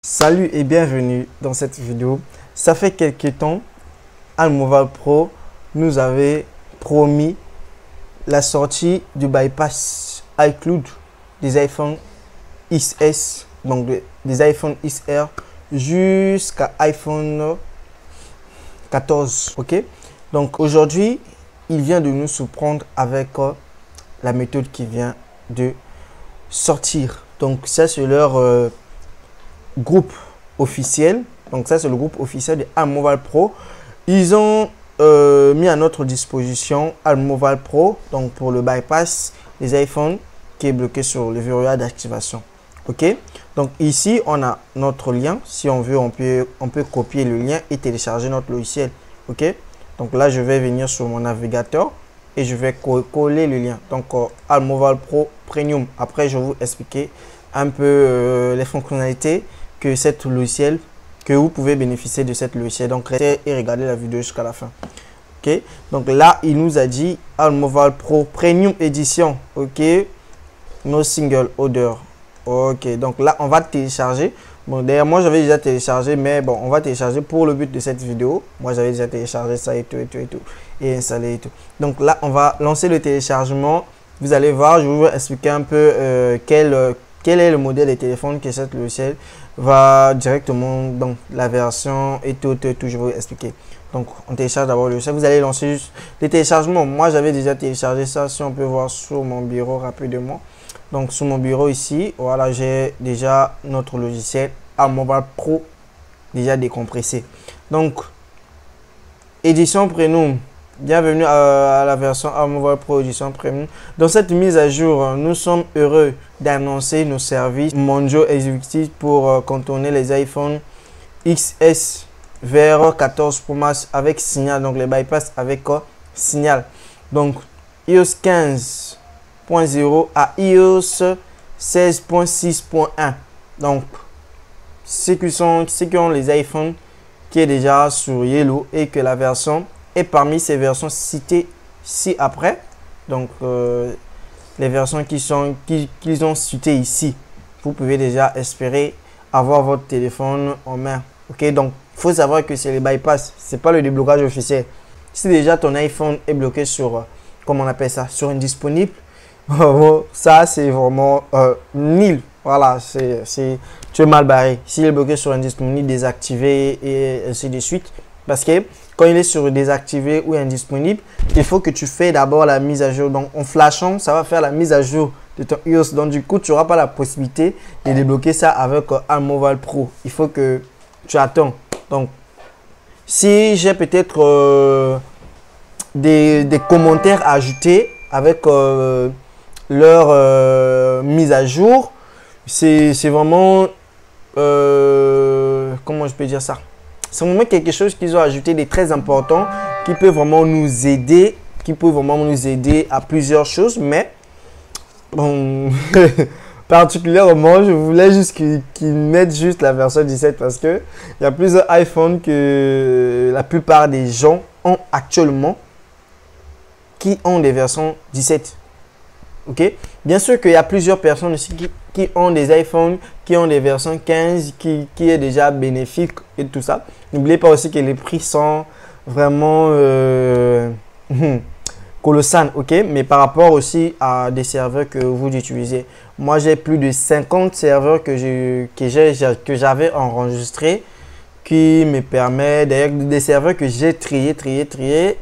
Salut et bienvenue dans cette vidéo. Ça fait quelques temps, Almoval Pro nous avait promis la sortie du bypass iCloud des iPhone XS, donc des iPhone XR jusqu'à iPhone 14. Ok, donc aujourd'hui, il vient de nous surprendre avec la méthode qui vient de sortir. Donc ça, c'est leur groupe officiel. Donc ça, c'est le groupe officiel de Almoval Pro. Ils ont mis à notre disposition Almoval Pro, donc pour le bypass des iPhones qui est bloqué sur le verrouillage d'activation. Ok, donc ici on a notre lien. Si on veut, on peut copier le lien et télécharger notre logiciel. Ok, donc là je vais venir sur mon navigateur et je vais coller le lien. Donc Almoval Pro Premium. Après je vais vous expliquer un peu les fonctionnalités que cette logiciel, que vous pouvez bénéficier de cette logiciel. Donc restez et regardez la vidéo jusqu'à la fin. Ok, donc là il nous a dit Almoval Pro Premium Edition. Ok, no single order. Ok, donc là on va télécharger. Bon, d'ailleurs moi j'avais déjà téléchargé, mais bon, on va télécharger pour le but de cette vidéo. Moi j'avais déjà téléchargé ça et tout et installé et tout. Donc là on va lancer le téléchargement. Vous allez voir, je vais vous expliquer un peu quel est le modèle de téléphone que cette logiciel va directement dans la version et tout, je vais vous expliquer. Donc on télécharge d'abord le logiciel. Vous allez lancer juste les téléchargements. Moi j'avais déjà téléchargé ça, si on peut voir sur mon bureau rapidement. Donc sur mon bureau ici, voilà, j'ai déjà notre logiciel Almoval Pro déjà décompressé. Donc édition Premium. Bienvenue à la version Almoval Pro Edition Premium. Dans cette mise à jour, nous sommes heureux d'annoncer nos services mondiaux exécutifs pour contourner les iPhone XS vers 14 Pro Max avec signal. Donc les bypass avec signal. Donc iOS 15.0 à iOS 16.6.1. Donc ceux qui ont les iPhones qui est déjà sur Yellow et que la version et parmi ces versions citées ci-après, donc les versions qu'ils ont citées ici, vous pouvez déjà espérer avoir votre téléphone en main. Ok, donc il faut savoir que c'est le bypass, c'est pas le déblocage officiel. Si déjà ton iPhone est bloqué sur, comment on appelle ça, sur indisponible, ça c'est vraiment nul. Voilà, tu es mal barré. S'il est bloqué sur indisponible, désactivé et ainsi de suite. Parce que quand il est sur désactivé ou indisponible, il faut que tu fais d'abord la mise à jour. Donc en flashant, ça va faire la mise à jour de ton iOS. Donc du coup, tu n'auras pas la possibilité de débloquer ça avec Almoval Pro. Il faut que tu attends. Donc si j'ai peut-être des commentaires à ajouter avec leur mise à jour, c'est vraiment comment je peux dire ça, c'est vraiment quelque chose qu'ils ont ajouté de très important qui peut vraiment nous aider, à plusieurs choses. Mais bon, particulièrement, je voulais juste qu'ils mettent juste la version 17 parce que il y a plusieurs iPhones que la plupart des gens ont actuellement qui ont des versions 17. Ok, bien sûr qu'il y a plusieurs personnes aussi qui ont des iPhones, qui ont des versions 15, qui est déjà bénéfique et tout ça. N'oubliez pas aussi que les prix sont vraiment colossales, ok. Mais par rapport aussi à des serveurs que vous utilisez, moi j'ai plus de 50 serveurs que j'avais enregistrés qui me permettent, d'ailleurs des serveurs que j'ai triés,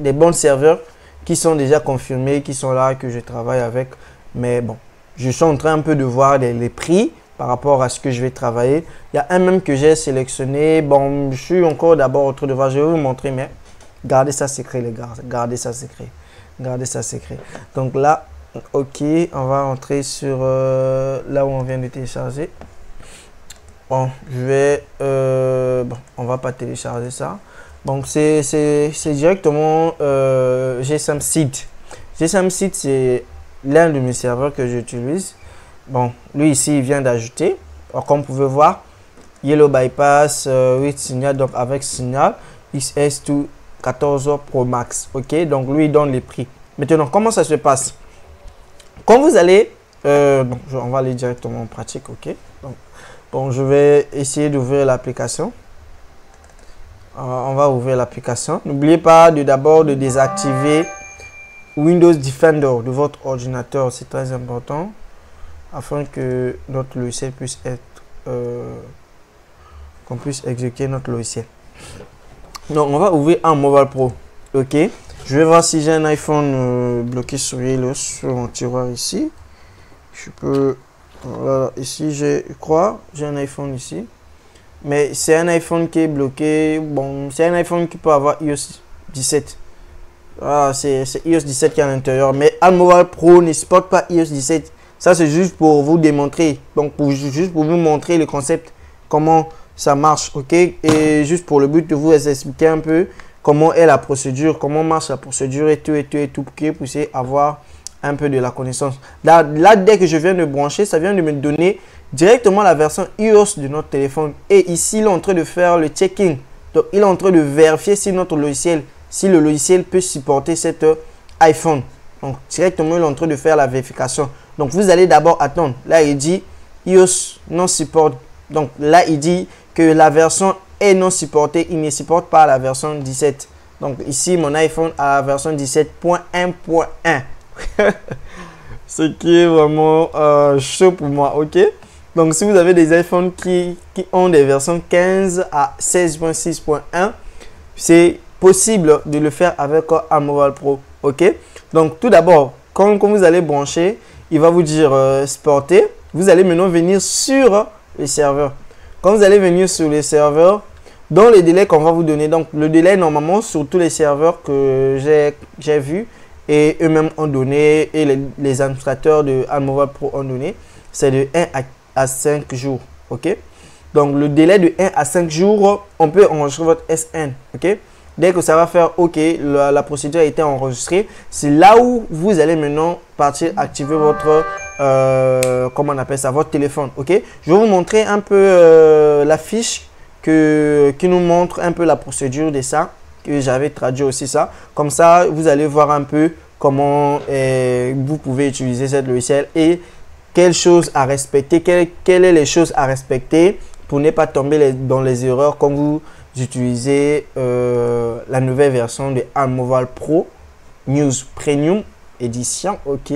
des bons serveurs qui sont déjà confirmés, qui sont là, que je travaille avec. Mais bon, je suis en train un peu de voir les prix par rapport à ce que je vais travailler. Il y a un même que j'ai sélectionné. Bon, je suis encore d'abord en train de voir. Je vais vous montrer, mais gardez ça secret, les gars. Gardez ça secret. Gardez ça secret. Donc là, ok, on va rentrer sur là où on vient de télécharger. Bon, je vais... bon, on va pas télécharger ça. Donc, c'est directement GSM Seed. GSM Seed, c'est l'un de mes serveurs que j'utilise. Bon, lui ici, il vient d'ajouter. Alors, comme vous pouvez voir, Yellow Bypass, 8 signal, donc avec signal, XS2 14 Pro Max. Ok, donc lui, il donne les prix. Maintenant, comment ça se passe? Quand vous allez, bon, on va aller directement en pratique. Ok, donc Bon, je vais essayer d'ouvrir l'application. On va ouvrir l'application. N'oubliez pas d'abord de désactiver Windows Defender de votre ordinateur. C'est très important afin que notre logiciel puisse être qu'on puisse exécuter notre logiciel. Donc, on va ouvrir un Mobile Pro. Ok. Je vais voir si j'ai un iPhone bloqué sur mon tiroir ici. Je peux. Voilà, ici, je crois, j'ai un iPhone ici. Mais c'est un iPhone qui est bloqué. Bon, c'est un iPhone qui peut avoir iOS 17. Ah, c'est iOS 17 qui est à l'intérieur. Mais un Mobile Pro ne supporte pas iOS 17. Ça, c'est juste pour vous démontrer. Donc, juste pour vous montrer le concept, comment ça marche. Ok. Et juste pour le but de vous expliquer un peu comment est la procédure, comment marche la procédure et tout, pour que vous puissiez avoir un peu de la connaissance. Là, dès que je viens de brancher, ça vient de me donner directement la version iOS de notre téléphone. Et ici, il est en train de faire le checking. Donc, il est en train de vérifier si notre logiciel, si le logiciel peut supporter cet iPhone. Donc, directement, il est en train de faire la vérification. Donc, vous allez d'abord attendre. Là, il dit iOS non support. Donc, là, il dit que la version est non supportée. Il ne supporte pas la version 17. Donc, ici, mon iPhone a la version 17.1.1. Ce qui est vraiment chaud pour moi, ok. Donc, si vous avez des iPhones qui ont des versions 15 à 16.6.1, c'est possible de le faire avec un Mobile Pro, ok. Donc, tout d'abord, quand vous allez brancher, il va vous dire supporter. Vous allez maintenant venir sur le serveur. Quand vous allez venir sur les serveurs, dans les délais qu'on va vous donner, donc le délai normalement sur tous les serveurs que j'ai vu et eux-mêmes ont donné et les administrateurs de Mobile Pro ont donné, c'est de 1 à 5 jours. Ok. Donc le délai de 1 à 5 jours, on peut enregistrer votre SN. Ok. Dès que ça va faire OK, la procédure a été enregistrée, c'est là où vous allez maintenant partir activer votre comment on appelle ça, votre téléphone. Ok. Je vais vous montrer un peu la fiche qui nous montre un peu la procédure de ça, que j'avais traduit aussi ça. Comme ça, vous allez voir un peu comment vous pouvez utiliser cette logiciel et quelles choses à respecter, quelles sont les choses à respecter pour ne pas tomber dans les erreurs quand vous utilisez la nouvelle version de Mobile Pro News Premium Edition. Ok.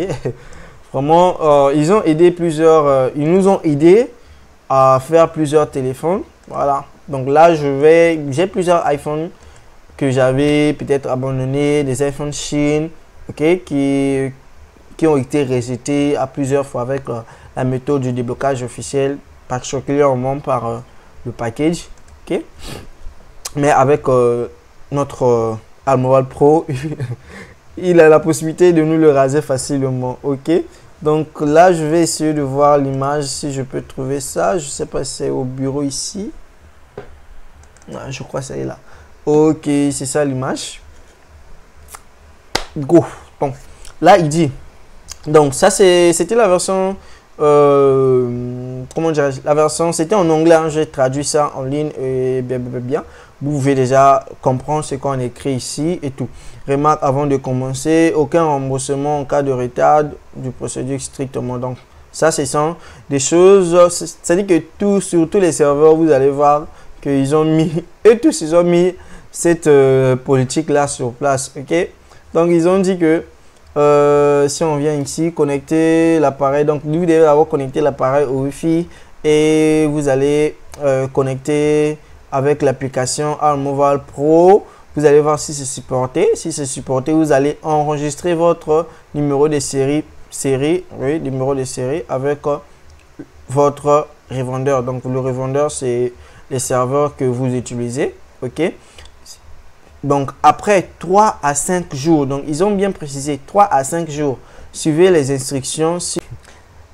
Vraiment, ils nous ont aidé à faire plusieurs téléphones. Voilà. Donc là, j'ai plusieurs iPhones que j'avais peut-être abandonnés, des iPhones Chine, ok, qui ont été rejetés à plusieurs fois avec la méthode du déblocage officiel, particulièrement par le package, ok. Mais avec notre Mobile Pro, il a la possibilité de nous le raser facilement, ok. Donc là, je vais essayer de voir l'image si je peux trouver ça. Je sais pas si c'est au bureau ici. Je crois que c'est là. Ok, c'est ça l'image. Go. Bon, là il dit. Donc ça c'était la version. Comment dirais-je? La version c'était en anglais. Hein, j'ai traduit ça en ligne et bien. Vous pouvez déjà comprendre ce qu'on écrit ici et tout. Remarque avant de commencer, aucun remboursement en cas de retard du procédure strictement. Donc ça ce sont des choses. C'est-à-dire que sur tous les serveurs, vous allez voir qu'ils ont mis ils ont mis cette politique là sur place, ok. Donc ils ont dit que si on vient ici connecter l'appareil, donc vous devez avoir connecté l'appareil au Wi-Fi et vous allez connecter avec l'application Mobile Pro. Vous allez voir si c'est supporté. Si c'est supporté, vous allez enregistrer votre numéro de série numéro de série avec votre revendeur. Donc le revendeur, c'est les serveurs que vous utilisez, ok. Donc après 3 à 5 jours, donc ils ont bien précisé 3 à 5 jours, suivez les instructions.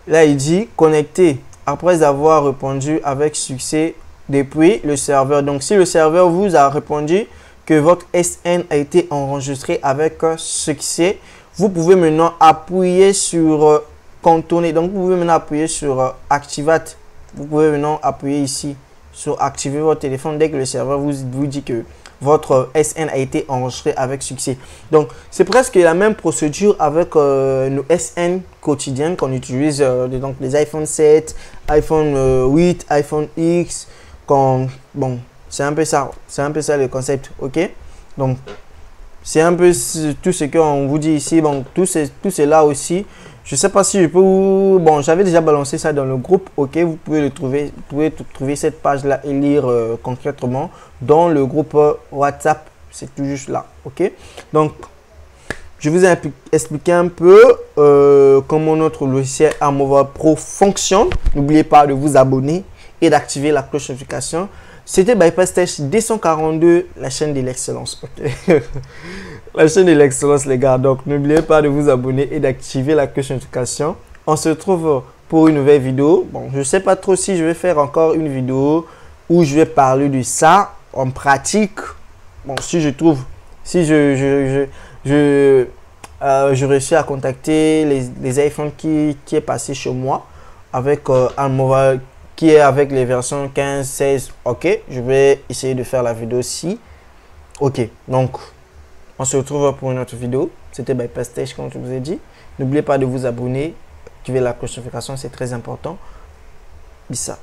Là il dit connecter après avoir répondu avec succès depuis le serveur. Donc si le serveur vous a répondu que votre SN a été enregistré avec succès, vous pouvez maintenant appuyer sur contourner. Donc vous pouvez maintenant appuyer sur activate. Vous pouvez maintenant appuyer ici sur activer votre téléphone dès que le serveur vous dit que votre SN a été enregistré avec succès. Donc, c'est presque la même procédure avec nos SN quotidiennes qu'on utilise, donc les iPhone 7, iPhone 8, iPhone X. Bon, c'est un peu ça le concept, ok? Donc, c'est un peu tout ce qu'on vous dit ici. Bon, tout c'est là aussi. Je ne sais pas si je peux Bon, j'avais déjà balancé ça dans le groupe. Ok, vous pouvez le trouver. Vous pouvez trouver cette page-là et lire concrètement dans le groupe WhatsApp. C'est tout juste là. Ok. Donc, je vous ai expliqué un peu comment notre logiciel Armova Pro fonctionne. N'oubliez pas de vous abonner et d'activer la cloche de notification. C'était Bypass Tech 242, la chaîne de l'excellence. Okay. La chaîne de l'excellence, les gars. Donc, n'oubliez pas de vous abonner et d'activer la cloche de notification. On se retrouve pour une nouvelle vidéo. Bon, je ne sais pas trop si je vais faire encore une vidéo où je vais parler de ça en pratique. Bon, si je trouve, si je réussis à contacter les iPhones qui est passé chez moi avec Armova, qui est avec les versions 15, 16. Ok, je vais essayer de faire la vidéo ci. Ok, donc on se retrouve pour une autre vidéo. C'était Bypass Tech, comme je vous ai dit. N'oubliez pas de vous abonner, activer la cloche de notification, c'est très important. Bis ça.